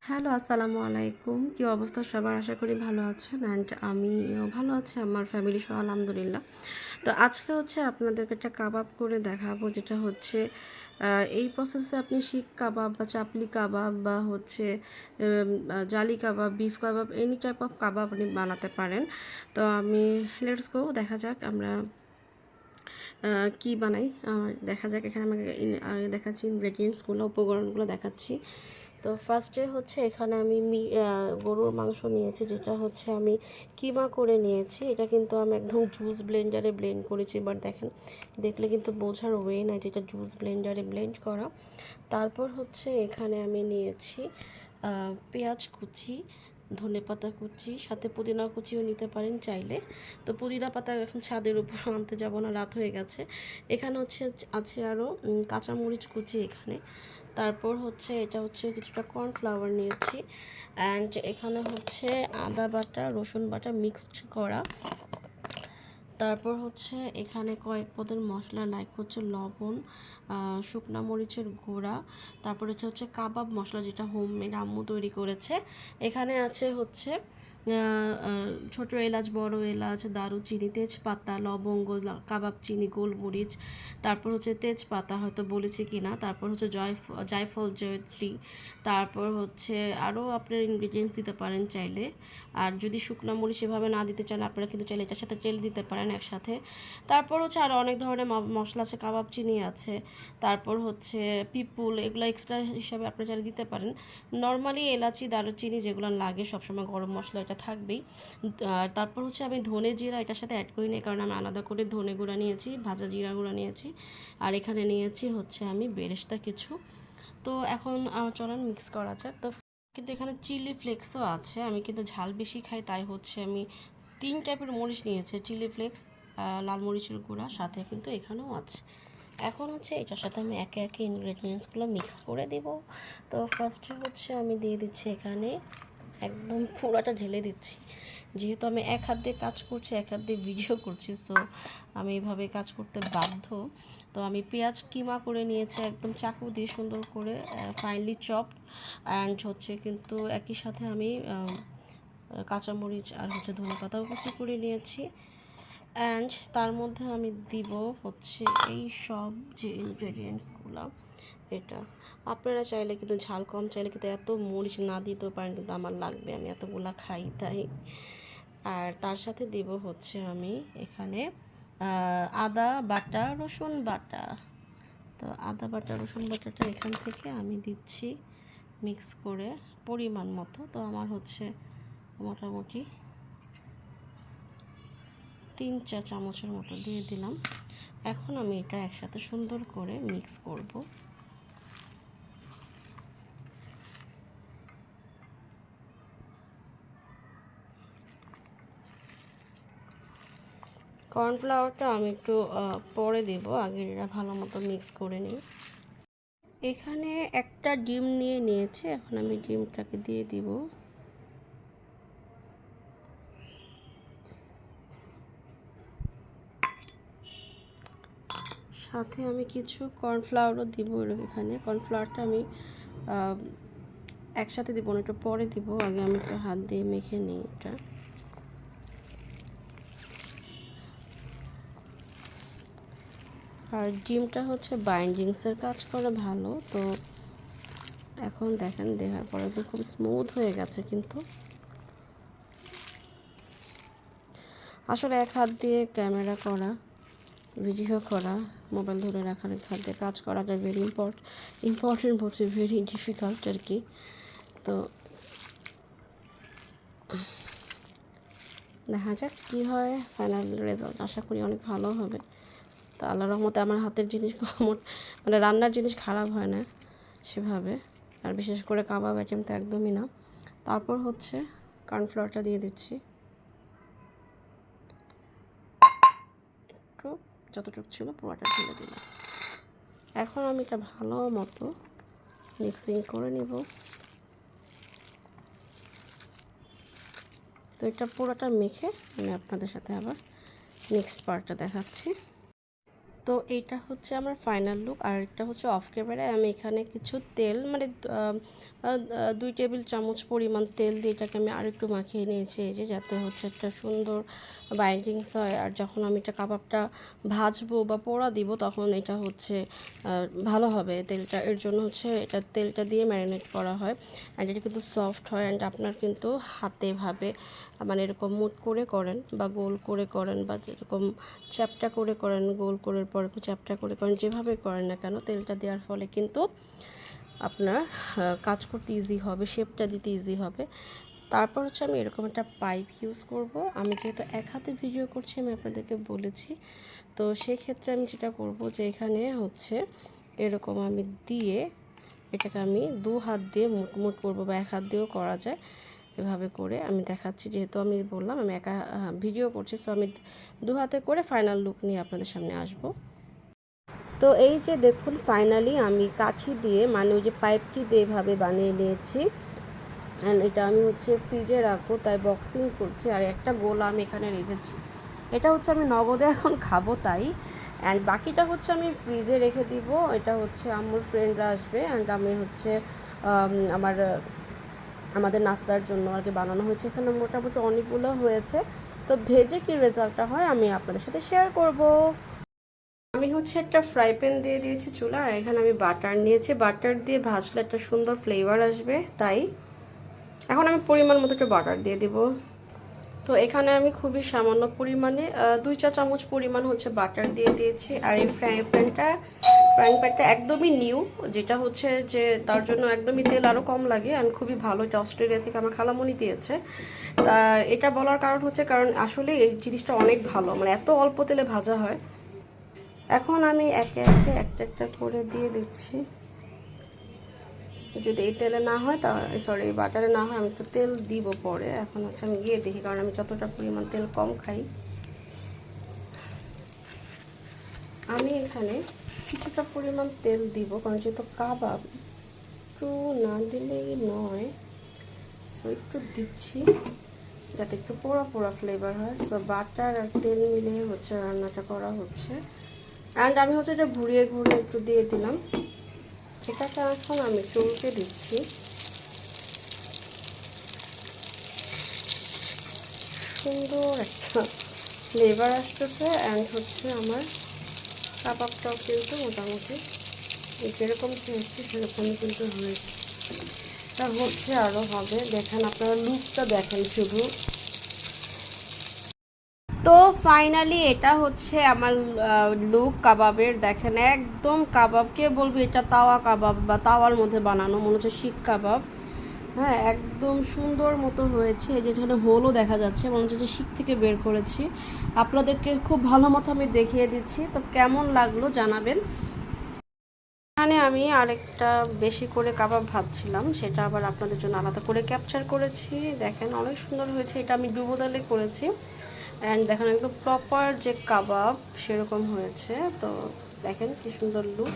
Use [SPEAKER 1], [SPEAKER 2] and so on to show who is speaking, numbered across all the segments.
[SPEAKER 1] Hello, আসসালামু আলাইকুম। কি অবস্থা সবার? আশা করি ভালো আছেন। আমিও ভালো আছি, আমার ফ্যামিলি সহ আলহামদুলিল্লাহ। তো আজকে আপনাদেরকে একটা কাবাব করে দেখাবো, যেটা এই প্রসেসে আপনি শিক কাবাব বা চাপলি কাবাব বা jali kebab, beef kebab, any type of kebab আপনি বানাতে পারেন। তো লেটস গো, দেখা যাক আমরা কি বানাই। দেখা যাক। এখানে আমাকে দেখাচ্ছি ইনগ্রেডিয়েন্টসগুলো, উপকরণগুলো দেখাচ্ছি। তো ফার্স্টে এখানে আমি গরুর মাংস নিয়েছি, যেটা আমি কিমা করে নিয়েছি। এটা কিন্তু আমি একদম জুস ব্লেন্ডারে ব্লেন্ড করেছি। বাট দেখলে কিন্তু বোঝার ওয়ে নাই যেটা জুস ব্লেন্ডারে ব্লেন্ড করা। তারপর এখানে আমি নিয়েছি পেঁয়াজ কুচি, ধনেপাতা কুচি, সাথে পুদিনা কুচিও নিতে পারেন চাইলে। তো পুদিনা পাতা এখন ছাদের উপর আনতে যাব না, রাত হয়ে গেছে। এখানে আছে আরও কাঁচামরিচ কুচি এখানে। তারপর এটা কিছুটা কর্নফ্লাওয়ার নিয়েছি। অ্যান্ড এখানে আদা বাটা, রসুন বাটা মিক্সড করা। তারপর এখানে কয়েক পদের মশলা, লাইক লবণ, শুকনা মরিচের গুঁড়া। তারপর এটা কাবাব মশলা, যেটা হোমমেড আম্মু তৈরি করেছে। এখানে আছে ছোটো এলাচ, বড় এলাচ, দারুচিনি, তেজপাতা, লবঙ্গ, কাবাব চিনি, গোলমরিচ। তারপর তেজপাতা, হয়তো বলেছি কি না। তারপর জায়ফল, জয়ত্রী। তারপর আরও আপনার ইনগ্রিডিয়েন্টস দিতে পারেন চাইলে। আর যদি শুকনো মরিচ সেভাবে না দিতে চান, আপনারা কিন্তু চাইলে এটার সাথে তেল দিতে পারেন একসাথে। তারপর আরও অনেক ধরনের মশলা আছে, কাবাব চিনি আছে। তারপর পিপুল, এগুলো এক্সট্রা হিসাবে আপনারা চাইলে দিতে পারেন। নর্মালি এলাচি, দারুচিনি যেগুলো লাগে সবসময়, গরম মশলা এটা থাকবেই। আর তারপর আমি ধনে জিরা এটার সাথে অ্যাড করি না, কারণ আমি আলাদা করে ধনে গুঁড়া নিয়েছি, ভাজা জিরা গুঁড়া নিয়েছি। আর এখানে নিয়েছি আমি বেরেস্তা কিছু। তো এখন চলেন মিক্স করা যাক। তো কিন্তু এখানে চিলি ফ্লেক্সও আছে। আমি কিন্তু ঝাল বেশি খাই, তাই আমি 3 টাইপের মরিচ নিয়েছি, চিলি ফ্লেক্স, লাল মরিচের গুঁড়া, সাথে কিন্তু এখানেও আছে। এখন এটার সাথে আমি একে একে ইনগ্রেডিয়েন্টসগুলো মিক্স করে দেব। তো ফার্স্টে আমি দিয়ে দিচ্ছি এখানে, একদম পুরোটা ঢেলে দিচ্ছি। যেহেতু আমি এক হাত দিয়ে কাজ করছি, এক হাত দিয়ে ভিডিও করছি, সো আমি এভাবে কাজ করতে বাধ্য। তো আমি পেঁয়াজ কিমা করে নিয়েছি, একদম চাকু দিয়ে সুন্দর করে ফাইনলি চপড। অ্যান্ড কিন্তু একই সাথে আমি কাঁচামরিচ আর ধনেপাতাও কুচি করে নিয়েছি। অ্যান্ড তার মধ্যে আমি দিব এই সব যে ইনগ্রেডিয়েন্টসগুলো। এটা আপনারা চাইলে কিন্তু ঝাল কম চাইলে কিন্তু এত মরিচ না দিতেও পারেন, কিন্তু আমার লাগবে, আমি এতগুলা খাই তাই। আর তার সাথে দিব আমি এখানে আদা বাটা, রসুন বাটা। তো আদা বাটা, রসুন বাটাটা এখান থেকে আমি দিচ্ছি মিক্স করে পরিমাণ মতো। তো আমার মোটামুটি 3 চা চামচের মতো দিয়ে দিলাম। এখন আমি এটা একসাথে সুন্দর করে মিক্স করব। কর্নফ্লাওয়ারটা আমি একটু পরে দেব, আগে এটা ভালো মতো মিক্স করে নিই। এখানে একটা ডিম নিয়েছি, এখন আমি ডিমটাকে দিয়ে দিব। সাথে আমি কিছু কর্নফ্লাওয়ারও দিব এখানে। কর্নফ্লাওয়ারটা আমি একসাথে দিব না, একটু পরে দিব, আগে আমি একটু হাত দিয়ে মেখে নিই এটা। আর ডিমটা বাইন্ডিংসের কাজ করে ভালো। তো এখন দেখেন, দেখার পরে তো খুব স্মুথ হয়ে গেছে। কিন্তু আসলে এক হাত দিয়ে ক্যামেরা করা, ভিডিও করা, মোবাইল ধরে রাখার, এক হাত দিয়ে কাজ করাটা ইম্পর্টেন্ট বলছে, ভেরি ডিফিকাল্ট আর কি। তো দেখা যাক কী হয়, ফাইনাল রেজাল্ট আশা করি অনেক ভালো হবে। তো আল্লাহর রহমতে আমার হাতের জিনিস মানে রান্নার জিনিস খারাপ হয় না সেভাবে। আর বিশেষ করে কাবাব আইটেম তো একদমই না। তারপর কর্নফ্লাওয়ারটা দিয়ে দিচ্ছি, একটু যতটুকু ছিল পুরোটা ঢেলে দিলাম। এখন আমি এটা ভালো মতো মিক্সিং করে নিব। তো এটা পুরোটা মেখে আমি আপনাদের সাথে আবার নেক্সট পার্টটা দেখাচ্ছি। তো এইটা হচ্ছে আমার ফাইনাল লুক। আর একটা হচ্ছে অফ ক্যামেরায় আমি এখানে কিছু তেল মানে 2 টেবিল চামচ পরিমাণ তেল দিয়ে এটাকে আমি আরেকটু মাখিয়ে নিয়েছি, এই যে, যাতে হচ্ছে একটা সুন্দর বাইন্ডিংস হয়। আর যখন আমি এটা কাবাবটা ভাজবো বা পোড়া দিব তখন এটা হচ্ছে ভালো হবে তেলটা, এর জন্য হচ্ছে এটা তেলটা দিয়ে ম্যারিনেট করা হয়। অ্যান্ড এটা কিন্তু সফট হয়। অ্যান্ড আপনার কিন্তু হাতে ভাবে মানে এরকম মুট করে করেন বা গোল করে করেন বা যেরকম চ্যাপটা করে করেন, গোল করার পর একটু চ্যাপটা করে করেন, যেভাবে করেন না কেন তেলটা দেওয়ার ফলে কিন্তু আপনার কাজ করতে ইজি হবে, শেপটা দিতে ইজি হবে। তারপর হচ্ছে আমি এরকম একটা পাইপ ইউজ করব। আমি যেহেতু এক হাতে ভিডিও করছি আমি আপনাদেরকে বলেছি, তো সেক্ষেত্রে আমি যেটা করব যে এখানে হচ্ছে এরকম আমি দিয়ে এটাকে আমি 2 হাত দিয়ে মুট করবো বা 1 হাত দিয়েও করা যায়। এভাবে করে আমি দেখাচ্ছি, যেহেতু আমি বললাম আমি একা ভিডিও করছি, সো আমি 2 হাতে করে ফাইনাল লুক নিয়ে আপনাদের সামনে আসব। তো এই যে দেখুন ফাইনালি আমি কাঠি দিয়ে মানে ওই যে পাইপটি দিয়ে এভাবে বানিয়ে নিয়েছি। অ্যান্ড এটা আমি হচ্ছে ফ্রিজে রাখবো তাই বক্সিং করছি। আর একটা গোলা আমি এখানে রেখেছি, এটা হচ্ছে আমি নগদে এখন খাবো তাই। অ্যান্ড বাকিটা হচ্ছে আমি ফ্রিজে রেখে দিব। এটা হচ্ছে আমার ফ্রেন্ডরা আসবে অ্যান্ড আমি হচ্ছে আমাদের নাস্তার জন্য আর কি বানানো হয়েছে। এখানে মোটামুটি অনেকগুলো হয়েছে, তো ভেজে কি রেজাল্টটা হয় আমি আপনাদের সাথে শেয়ার করব। আমি হচ্ছে একটা ফ্রাই প্যান দিয়ে দিয়েছি চুলা, আর এখানে আমি বাটার নিয়েছি। বাটার দিয়ে ভাজলে একটা সুন্দর ফ্লেভার আসবে, তাই এখন আমি পরিমাণ মতো একটু বাটার দিয়ে দিব। তো এখানে আমি খুবই সামান্য পরিমাণে 2 চা চামচ পরিমাণ হচ্ছে বাটার দিয়ে দিয়েছি। আর এই ফ্রাইং প্যানটা একদমই নিউ, যেটা হচ্ছে যে তার জন্য একদমই তেল আরও কম লাগে। আমি খুবই ভালো, এটা অস্ট্রেলিয়া থেকে আমার খালামণি দিয়েছে। তা এটা বলার কারণ হচ্ছে কারণ আসলে এই জিনিসটা অনেক ভালো, মানে এত অল্প তেলে ভাজা হয়। এখন আমি একে একে একটা একটা করে দিয়ে দিচ্ছি। যদি এই তেলে না হয় তা সরি এই বাটারে না হয় আমি একটু তেল দিব পরে। এখন হচ্ছে আমি গিয়ে দেখি, কারণ আমি যতটা পরিমাণ তেল কম খাই। আমি এখানে কিছুটা পরিমাণ তেল দিব, কারণ যেহেতু কাবাব একটু না দিলেই নয়, সো একটু দিচ্ছি যাতে একটু পোড়া পোড়া ফ্লেভার হয়। সো বাটার আর তেল মিলিয়ে হচ্ছে রান্নাটা করা হচ্ছে। অ্যান্ড আমি হচ্ছে এটা ঘুরিয়ে ঘুরিয়ে একটু দিয়ে দিলাম। এটাকে এখন আমি চুলকে দিচ্ছি। সুন্দর একটা ফ্লেভার আসতেছে। অ্যান্ড হচ্ছে আমার কাবাবটাও কিন্তু মোটামুটি যেরকম চেয়েছি সেরকমই কিন্তু হয়েছে। এটা হচ্ছে আরও হবে, দেখেন আপনারা লুকটা দেখেন শুধু। তো ফাইনালি এটা হচ্ছে আমার লুক কাবাবের। দেখেন একদম কাবাবকে বলবো এটা তাওয়া কাবাব বা তাওয়ার মধ্যে বানানো, মনে হচ্ছে শিক কাবাব। হ্যাঁ, একদম সুন্দর মতো হয়েছে, যেখানে হোলও দেখা যাচ্ছে, মনে হচ্ছে যে শিক থেকে বের করেছি। আপনাদেরকে খুব ভালো মতো আমি দেখিয়ে দিচ্ছি, তো কেমন লাগলো জানাবেন। এখানে আমি আরেকটা বেশি করে কাবাব ভাজছিলাম, সেটা আবার আপনাদের জন্য আলাদা করে ক্যাপচার করেছি। দেখেন অনেক সুন্দর হয়েছে, এটা আমি ডুবো ডালে করেছি। অ্যান্ড দেখেন একদম প্রপার যে কাবাব সেরকম হয়েছে। তো দেখেন কি সুন্দর লুক।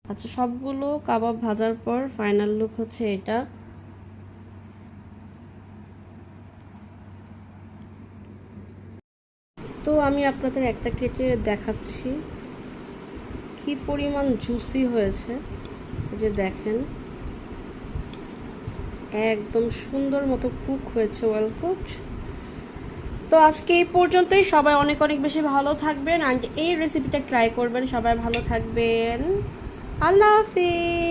[SPEAKER 1] আচ্ছা, সবগুলো কাবাব ভাজার পর ফাইনাল লুক হচ্ছে এটা। তো আমি আপনাদের একটা কেটে দেখাচ্ছি কি পরিমাণ জুসি হয়েছে। এই যে দেখেন একদম সুন্দর মতো কুক হয়েছে, ওয়েল কুকড। তো আজকে এই পর্যন্তই। সবাই অনেক অনেক বেশি ভালো থাকবেন, আর এই রেসিপিটা ট্রাই করবেন। সবাই ভালো থাকবেন, আল্লাহ হাফিজ।